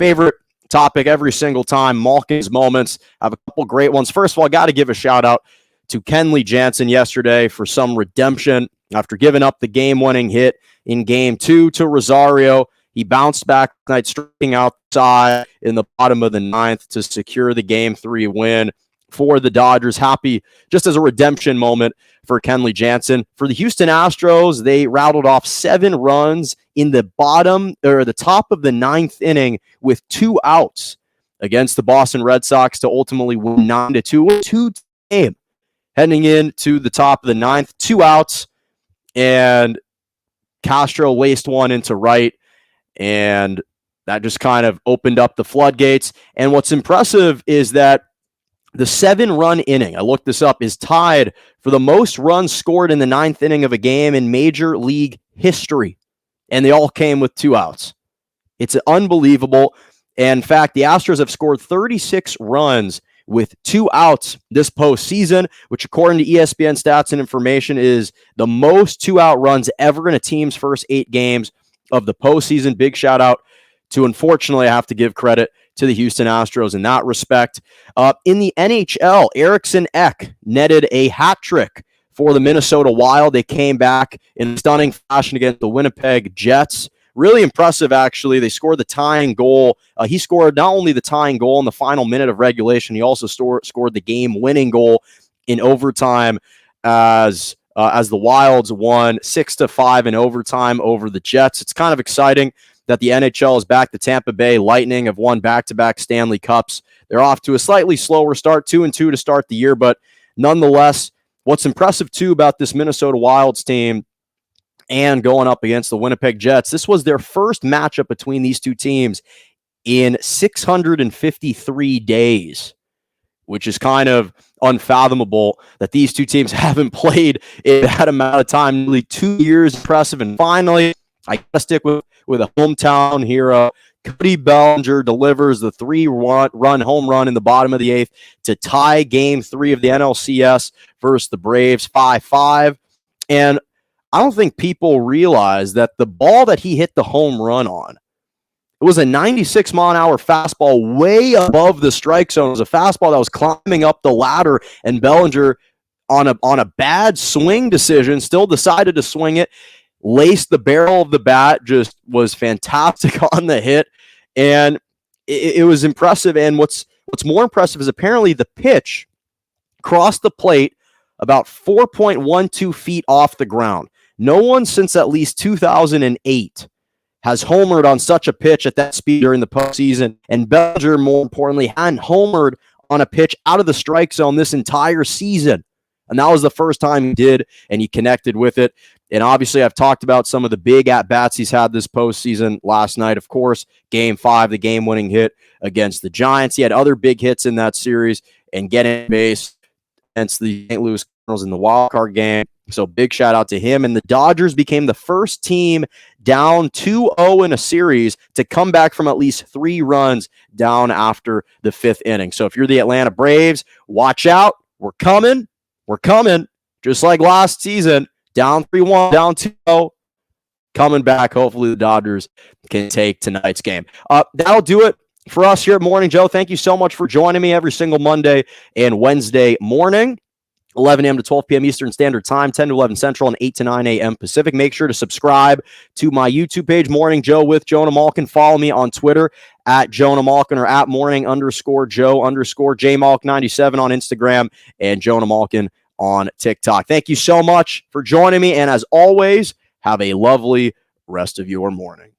favorite topic every single time, Malkin's moments. I have a couple great ones. First of all, I got to give a shout out to Kenley Jansen yesterday for some redemption after giving up the game-winning hit in Game 2 to Rosario. He bounced back tonight, striking outside in the bottom of the ninth to secure the Game 3 win for the Dodgers. Happy just as a redemption moment for Kenley Jansen. For the Houston Astros, they rattled off 7 runs in the top of the ninth inning with 2 outs against the Boston Red Sox to ultimately win 9-2. 2 game heading into the top of the ninth, 2 outs, and Castro laced one into right, and that just kind of opened up the floodgates. And what's impressive is that the 7-run inning, I looked this up, is tied for the most runs scored in the ninth inning of a game in Major League history. And they all came with 2 outs. It's unbelievable. And in fact, the Astros have scored 36 runs with 2 outs this postseason, which according to ESPN Stats and Information is the most 2-out runs ever in a team's first 8 games of the postseason. Big shout out to, unfortunately, I have to give credit to the Houston Astros in that respect. In the NHL, Eriksson netted a hat trick for the Minnesota Wild. They came back in stunning fashion against the Winnipeg Jets. Really impressive, actually. They scored the tying goal. He scored not only the tying goal in the final minute of regulation, he also scored the game-winning goal in overtime as the Wilds won 6-5 in overtime over the Jets. It's kind of exciting that the NHL is back. The Tampa Bay Lightning have won back-to-back Stanley Cups. They're off to a slightly slower start, 2-2 to start the year, but nonetheless, what's impressive, too, about this Minnesota Wilds team and going up against the Winnipeg Jets, this was their first matchup between these two teams in 653 days, which is kind of unfathomable that these two teams haven't played in that amount of time, nearly 2 years. Impressive. And finally, I got to stick with a hometown hero. Cody Bellinger delivers the 3-run home run in the bottom of the 8th to tie Game 3 of the NLCS versus the Braves 5-5. And I don't think people realize that the ball that he hit the home run on, it was a 96-mile-an-hour fastball way above the strike zone. It was a fastball that was climbing up the ladder, and Bellinger, on a bad swing decision, still decided to swing it, laced the barrel of the bat, just was fantastic on the hit, and it was impressive. And what's more impressive is apparently the pitch crossed the plate about 4.12 feet off the ground. No one since at least 2008 has homered on such a pitch at that speed during the postseason, and Bellinger, more importantly, hadn't homered on a pitch out of the strike zone this entire season. And that was the first time he did, and he connected with it. And obviously, I've talked about some of the big at-bats he's had this postseason. Last night, of course, Game 5, the game-winning hit against the Giants. He had other big hits in that series and getting base against the St. Louis Cardinals in the wildcard game. So big shout out to him. And the Dodgers became the first team down 2-0 in a series to come back from at least 3 runs down after the 5th inning. So if you're the Atlanta Braves, watch out. We're coming. We're coming. Just like last season, down 3-1, down 2-0. Coming back. Hopefully the Dodgers can take tonight's game. That'll do it for us here at Morning Joe. Thank you so much for joining me every single Monday and Wednesday morning. 11 a.m. to 12 p.m. Eastern Standard Time, 10 to 11 Central, and 8 to 9 a.m. Pacific. Make sure to subscribe to my YouTube page, Morning Joe with Jonah Malkin. Follow me on Twitter at Jonah Malkin or at morning_Joe_JMalk97 on Instagram and Jonah Malkin on TikTok. Thank you so much for joining me. And as always, have a lovely rest of your morning.